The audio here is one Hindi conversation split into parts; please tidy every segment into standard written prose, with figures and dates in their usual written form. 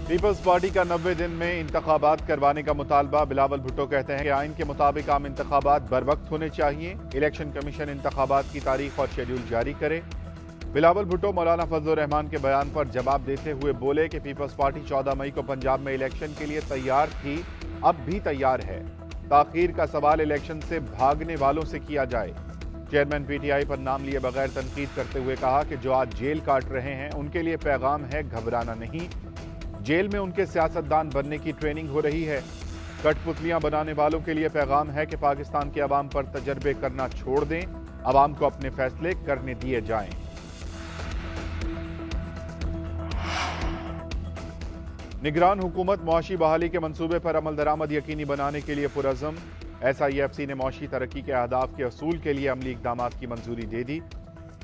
पीपल्स पार्टी का 90 दिन में इंतखाबात करवाने का मुतालबा। बिलावल भुट्टो कहते हैं कि आइन के मुताबिक आम इंतखाबात बर वक्त होने चाहिए। इलेक्शन कमीशन इंतखाबात की तारीख और शेड्यूल जारी करे। बिलावल भुट्टो मौलाना फजल रहमान के बयान पर जवाब देते हुए बोले कि पीपल्स पार्टी 14 मई को पंजाब में इलेक्शन के लिए तैयार थी, अब भी तैयार है। ताखीर का सवाल इलेक्शन से भागने वालों से किया जाए। चेयरमैन पीटीआई पर नाम लिए बगैर तनकीद करते हुए कहा कि जो आज जेल काट रहे हैं उनके लिए पैगाम है घबराना नहीं। जेल में उनके सियासतदान बनने की ट्रेनिंग हो रही है। कठपुतलियां बनाने वालों के लिए पैगाम है कि पाकिस्तान के अवाम पर तजर्बे करना छोड़ दें, अवाम को अपने फैसले करने दिए जाएं। निगरान हुकूमत मौशी बहाली के मंसूबे पर अमल दरामद यकीनी बनाने के लिए पुरज़म। SIFC ने मौशी तरक्की के अहदाफ के असूल के लिए अमली इक़दामात की मंजूरी दे दी।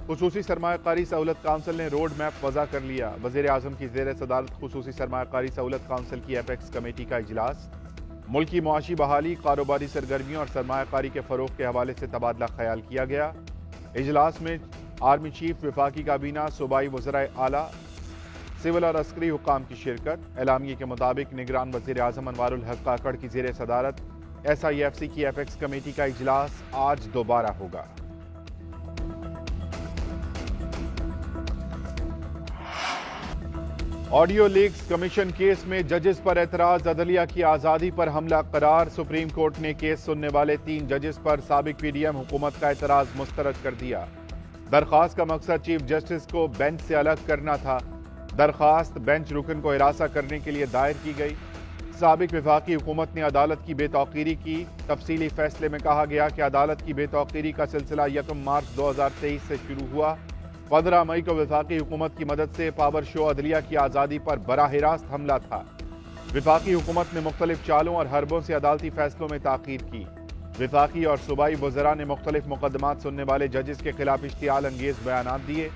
खुसूसी सरमायाकारी सहूलत काउंसिल ने रोड मैप वज़ा कर लिया। वज़ीर आज़म की ज़ेर सदारत खुसूसी सरमायाकारी सहूलत काउंसिल की एपेक्स कमेटी का इजलास। मुल्की मुआशी बहाली, कारोबारी सरगर्मियों और सरमायाकारी के फ़रोग़ के हवाले से तबादला ख्याल किया गया। इजलास में आर्मी चीफ, वफाकी काबीना, सूबाई वज़राए आला, सिविल और अस्करी हुकाम की शिरकत। एलामिये के मुताबिक निगरान वज़ीर आज़म अनवारुल हक काकड़ की ज़ेर सदारत SIFC की एपेक्स कमेटी का इजलास आज दोबारा होगा। ऑडियो लीक्स कमीशन केस में जजेस पर एतराज। अदलिया की आज़ादी पर हमला करार। सुप्रीम कोर्ट ने केस सुनने वाले 3 जजेस पर साबिक PDM हुकूमत का एतराज मुस्तरद कर दिया। दरख्वास्त का मकसद चीफ जस्टिस को बेंच से अलग करना था। दरख्वास्त बेंच रुकन को हिरासा करने के लिए दायर की गई। साबिक वफाकी हुकूमत ने अदालत की बेतौकीरी की। तफसीली फैसले में कहा गया कि अदालत की बेतौकीरी का सिलसिला 1 मार्च 2023 से शुरू हुआ। 15 मई को वफाकी हुकूमत की मदद से पावर शो अदलिया की आज़ादी पर बराह रास्त हमला था। वफाकी हुकूमत ने मुख्तलिफ चालों और हरबों से अदालती फैसलों में ताकीद की। वफाकी और सूबाई वज़रा ने मुख्तलिफ मुकदमात सुनने वाले जजेस के खिलाफ इश्तियाल अंगेज बयानात दिए।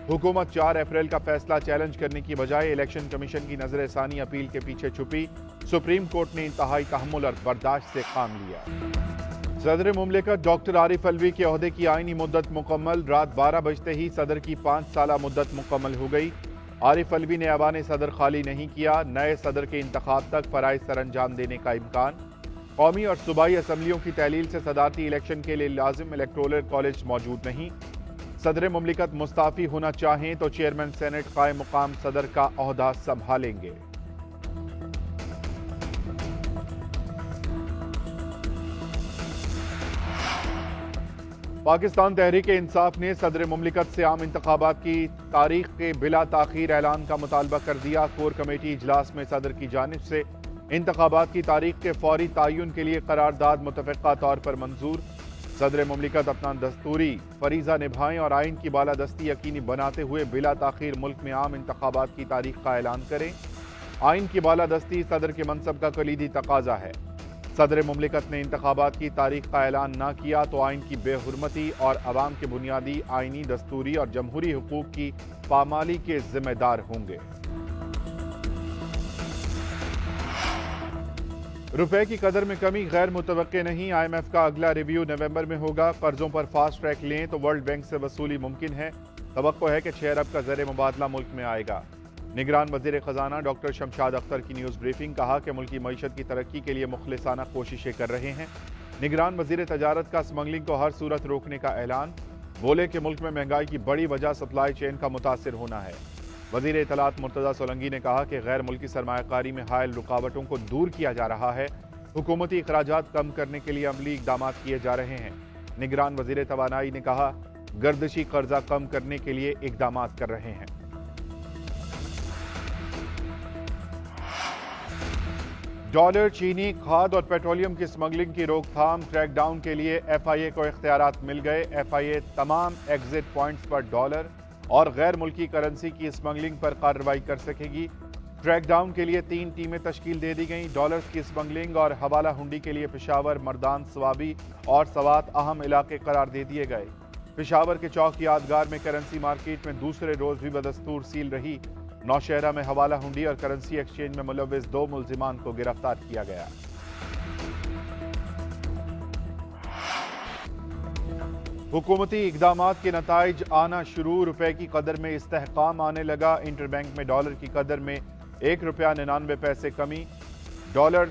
हुकूमत 4 अप्रैल का फैसला चैलेंज करने की बजाय इलेक्शन कमीशन की नजरसानी अपील के पीछे छुपी। सुप्रीम कोर्ट ने इंतहाई तहम्मुल और बर्दाश्त से काम लिया। सदर मुमलिकत डॉक्टर आरिफ अलवी के ओहदे की आईनी मुद्दत मुकम्मल। रात 12 बजते ही सदर की 5 साला मुद्दत मुकम्मल हो गई। आरिफ अलवी ने ऐवान सदर खाली नहीं किया। नए सदर के इंतखाब तक फराइज सर अंजाम देने का इम्कान। कौमी और सूबाई असम्बलियों की तहलील से सदारती इलेक्शन के लिए लाजिम इलेक्टोरल कॉलेज मौजूद नहीं। सदर मुमलिकत मुस्ताफी होना चाहें तो चेयरमैन सेनेट कायम मुकाम सदर का ओहदा संभालेंगे। पाकिस्तान तहरीक इंसाफ ने सदर मुमलिकत से आम इंतखाबात की तारीख के बिला ताखीर ऐलान का मुतालबा कर दिया। कोर कमेटी इजलास में सदर की जानिब से इंतखाबात की तारीख के फौरी तयन के लिए करारदाद मुतफ़िक़ा तौर पर मंजूर। सदर मुमलिकत अपना दस्तूरी फरीजा निभाएं और आइन की बालादस्ती यकीनी बनाते हुए बिला ताखीर मुल्क में आम इंतखाबात की तारीख का ऐलान करें। आइन की बालादस्ती सदर के मनसब का कलीदी तकाजा है। सदर मुमलिकत ने इंतखाबात की तारीख का ऐलान न किया तो आइन की बेहुरमती और अवाम के बुनियादी आइनी, दस्तूरी और जमहूरी हुकूक की पामाली के जिम्मेदार होंगे। रुपए की कदर में कमी गैर मुतवक्के नहीं। IMF का अगला रिव्यू नवंबर में होगा। कर्जों पर फास्ट ट्रैक लें तो वर्ल्ड बैंक से वसूली मुमकिन है। तवक्को है कि 6 अरब का ज़र मुबादला मुल्क में आएगा। निगरान वज़ीर ख़जाना डॉक्टर शमशाद अख्तर की न्यूज़ ब्रीफिंग। कहा कि मुल्की मईशत की तरक्की के लिए मुखलिसाना कोशिशें कर रहे हैं। निगरान वज़ीर तजारत का स्मगलिंग को हर सूरत रोकने का ऐलान। बोले कि मुल्क में महंगाई की बड़ी वजह सप्लाई चेन का मुतासिर होना है। वज़ीर इत्तलात मुर्तज़ा सोलंकी ने कहा कि गैर मुल्की सरमायाकारी में हायल रुकावटों को दूर किया जा रहा है। हुकूमती अखराजात कम करने के लिए अमली इक़दामात किए जा रहे हैं। निगरान वज़ीर तवानाई ने कहा गर्दिशी कर्जा कम करने के लिए इक़दामात कर रहे हैं। डॉलर, चीनी, खाद और पेट्रोलियम की स्मगलिंग की रोकथाम क्रैकडाउन के लिए FIA को इख्तियारात मिल गए। FIA तमाम एग्जिट पॉइंट्स पर डॉलर और गैर मुल्की करेंसी की स्मगलिंग पर कार्रवाई कर सकेगी। क्रैकडाउन के लिए 3 टीमें तश्कील दे दी गईं। डॉलर्स की स्मगलिंग और हवाला हुंडी के लिए पेशावर, मर्दान, स्वाबी और सवात अहम इलाके करार दे दिए गए। पेशावर के चौक यादगार में करेंसी मार्केट में दूसरे रोज भी बदस्तूर सील रही। नौशहरा में हवाला हुंडी और करेंसी एक्सचेंज में मुलव्विस 2 मुल्जिमान को गिरफ्तार किया गया। हुकूमती इक़दामात के नताइज आना शुरू। रुपए की कदर में इस्तेहकाम आने लगा। इंटरबैंक में डॉलर की कदर में ₹1.99 कमी। डॉलर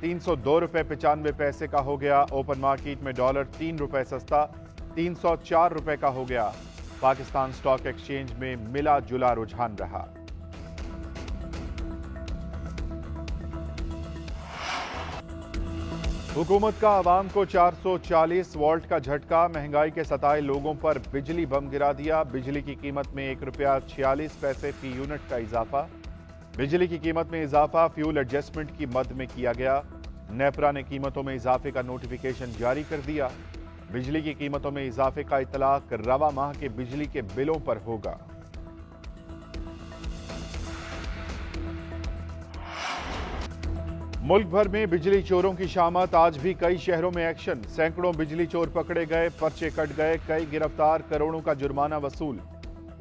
$302.95 का हो गया। ओपन मार्केट में डॉलर ₹3 सस्ता ₹304 का हो गया। पाकिस्तान स्टॉक एक्सचेंज में मिला जुला रुझान रहा। हुकूमत का आवाम को 440 वोल्ट का झटका। महंगाई के सताए लोगों पर बिजली बम गिरा दिया। बिजली की कीमत में ₹1.46 फी यूनिट का इजाफा। बिजली की कीमत में इजाफा फ्यूल एडजस्टमेंट की मद में किया गया। नेपरा ने कीमतों में इजाफे का नोटिफिकेशन जारी कर दिया। बिजली की कीमतों में इजाफे का इतलाक रवा माह के बिजली के बिलों पर होगा। मुल्क भर में बिजली चोरों की शामत। आज भी कई शहरों में एक्शन। सैकड़ों बिजली चोर पकड़े गए, पर्चे कट गए, कई गिरफ्तार, करोड़ों का जुर्माना वसूल।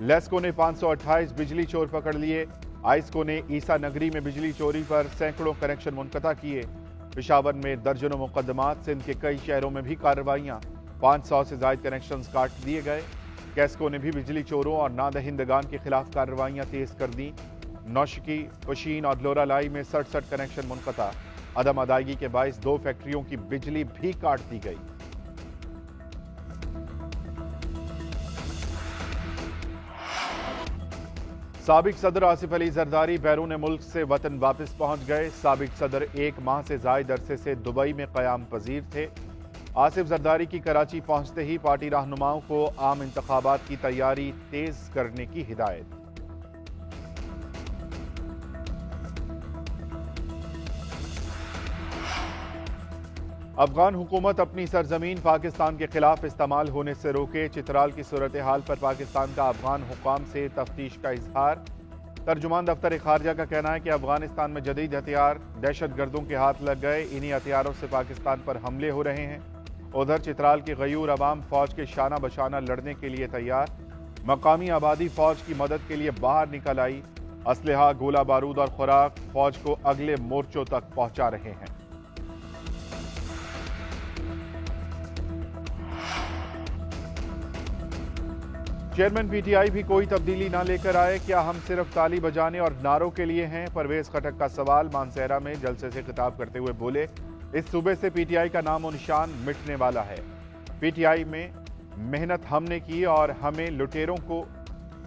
लेस्को ने 528 बिजली चोर पकड़ लिए। आइस्को ने ईसा नगरी में बिजली चोरी पर सैकड़ों कनेक्शन मुनक़ता किए। पेशावर में दर्जनों मुकदमात। सिंध के कई शहरों में भी कार्रवाइयां। 500 से ज्यादा कनेक्शन काट दिए गए। कैस्को ने भी बिजली चोरों और नादहिंदगान के खिलाफ कार्रवाइयां तेज कर दी। नौशकी, पशीन और लोरालाई में 67 कनेक्शन मुनक़ता। अदम अदायगी के बायस 2 फैक्ट्रियों की बिजली भी काट दी गई। साबिक सदर आसिफ अली जरदारी बैरून मुल्क से वतन वापस पहुंच गए। साबिक सदर 1 माह से जायद अरसे से दुबई में क़याम पजीर थे। आसिफ जरदारी की कराची पहुंचते ही पार्टी रहनुमाओं को आम इंतखाबात की तैयारी तेज करने की हिदायत। अफगान हुकूमत अपनी सरजमीन पाकिस्तान के खिलाफ इस्तेमाल होने से रोके। चित्राल की सूरत हाल पर पाकिस्तान का अफगान हुकाम से तफ्तीश का इजहार। तर्जुमान दफ्तर खारजा का कहना है कि अफगानिस्तान में जदीद हथियार दहशत गर्दों के हाथ लग गए। इन्हीं हथियारों से पाकिस्तान पर हमले हो रहे हैं। उधर चित्राल की गयूर अवाम फौज के शाना बशाना लड़ने के लिए तैयार। मकामी आबादी फौज की मदद के लिए बाहर निकल आई। असलहा, गोला बारूद और खुराक फौज को अगले मोर्चों तक पहुंचा रहे हैं। चेयरमैन पीटीआई भी कोई तब्दीली ना लेकर आए। क्या हम सिर्फ ताली बजाने और नारों के लिए हैं? परवेज खटक का सवाल। मानसेरा में जलसे से खिताब करते हुए बोले, इस सूबे से पीटीआई का नामो निशान मिटने वाला है। पीटीआई में मेहनत हमने की और हमें लुटेरों को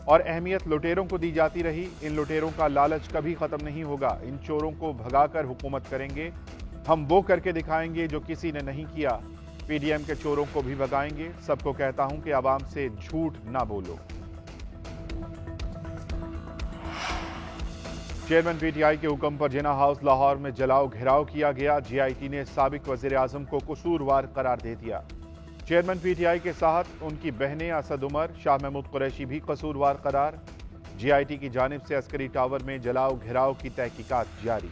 और अहमियत लुटेरों को दी जाती रही। इन लुटेरों का लालच कभी खत्म नहीं होगा। इन चोरों को भगाकर हुकूमत करेंगे। हम वो करके दिखाएंगे जो किसी ने नहीं किया। पीडीएम के चोरों को भी भगाएंगे। सबको कहता हूं कि आवाम से झूठ ना बोलो। चेयरमैन पीटीआई के हुक्म पर जिना हाउस लाहौर में जलाओ घेराव किया गया। जीआईटी ने साबिक वजीर आजम को कसूरवार करार दे दिया। चेयरमैन पीटीआई के साथ उनकी बहनें असद उमर, शाह महमूद कुरैशी भी कसूरवार करार। जीआईटी की जानिब से अस्करी टावर में जलाओ घेराव की तहकीकात जारी।